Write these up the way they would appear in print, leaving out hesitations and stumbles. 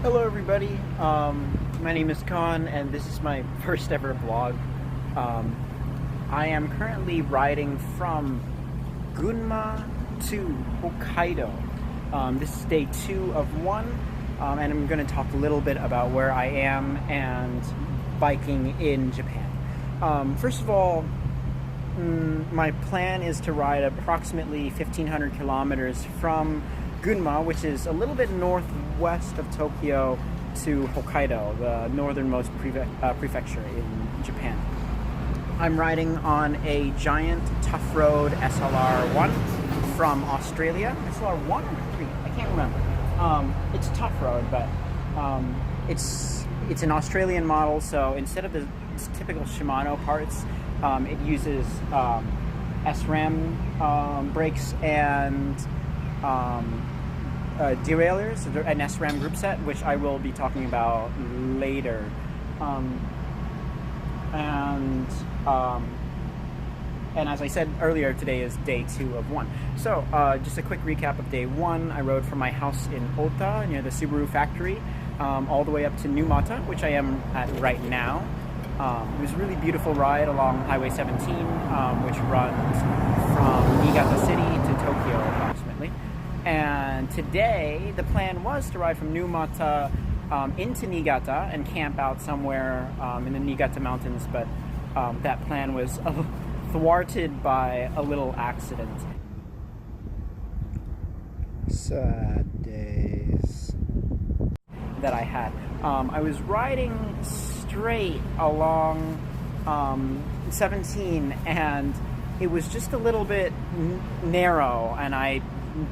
Hello everybody, my name is Khan and this is my first ever vlog. I am currently riding from Gunma to Hokkaidō. This is day 2 of 1, and I'm going to talk a little bit about where I am and biking in Japan. First of all, my plan is to ride approximately 1,500 kilometers from Gunma, which is a little bit northwest of Tokyo, to Hokkaidō, the northernmost prefecture in Japan. I'm riding on a giant tough road SLR1 from Australia. SLR1 or 3? I can't remember. It's a tough road, but it's an Australian model, so instead of the typical Shimano parts, it uses SRAM brakes and derailleurs, an SRAM group set, which I will be talking about later. And as I said earlier, today is day 2 of 1. So just a quick recap of day 1. I rode from my house in Ota near the Subaru factory all the way up to Numata, which I am at right now. It was a really beautiful ride along Highway 17, which runs from Niigata City to Tokyo approximately. And today, the plan was to ride from Numata into Niigata and camp out somewhere in the Niigata mountains, but that plan was thwarted by a little accident. Sad days that I had. I was riding straight along 17, and it was just a little bit narrow, and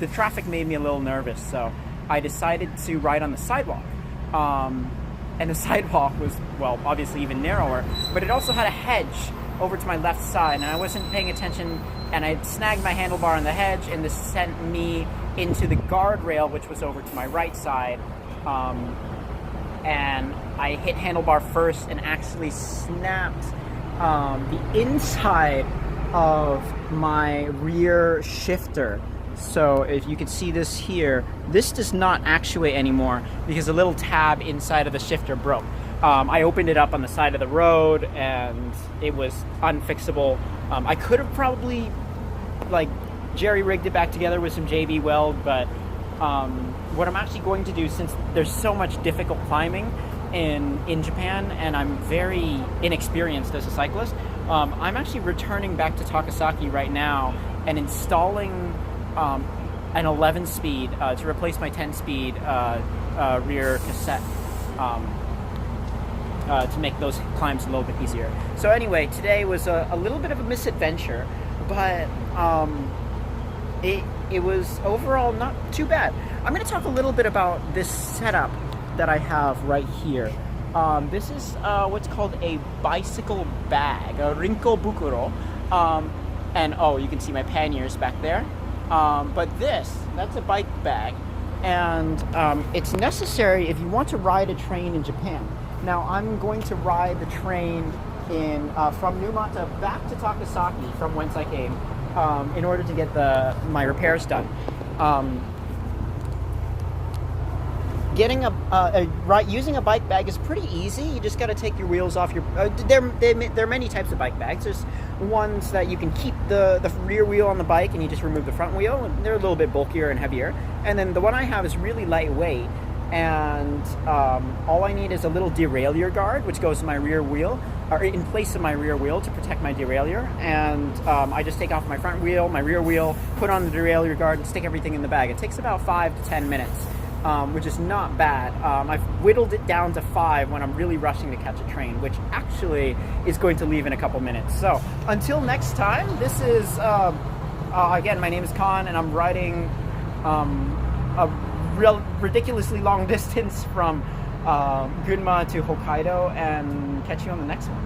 the traffic made me a little nervous, so I decided to ride on the sidewalk. And the sidewalk was, well, obviously even narrower, but it also had a hedge over to my left side, and I wasn't paying attention, and I snagged my handlebar on the hedge, and this sent me into the guardrail, which was over to my right side. And I hit handlebar first and actually snapped the inside of my rear shifter. So if you can see this here, this does not actuate anymore because a little tab inside of the shifter broke. I opened it up on the side of the road and it was unfixable. I could have probably jerry-rigged it back together with some JB weld, but what I'm actually going to do, since there's so much difficult climbing in Japan and I'm very inexperienced as a cyclist, I'm actually returning back to Takasaki right now and installing an 11-speed to replace my 10-speed rear cassette to make those climbs a little bit easier. So anyway, today was a little bit of a misadventure, but it was overall not too bad. I'm going to talk a little bit about this setup that I have right here. This is what's called a bicycle bag, a rinko bukuro, and oh, you can see my panniers back there. But that's a bike bag, and it's necessary if you want to ride a train in Japan. Now, I'm going to ride the train from Numata back to Takasaki, from whence I came, in order to get my repairs done. Using a bike bag is pretty easy. You just got to take your wheels off your. There are many types of bike bags. There's ones that you can keep the rear wheel on the bike and you just remove the front wheel. And they're a little bit bulkier and heavier. And then the one I have is really lightweight, and all I need is a little derailleur guard, which goes to my rear wheel, or in place of my rear wheel to protect my derailleur. And I just take off my front wheel, my rear wheel, put on the derailleur guard, and stick everything in the bag. It takes about 5 to 10 minutes. Which is not bad. I've whittled it down to 5 when I'm really rushing to catch a train, which actually is going to leave in a couple minutes. So until next time, this is, again, my name is Khan, and I'm riding a ridiculously long distance from Gunma to Hokkaidō, and catch you on the next one.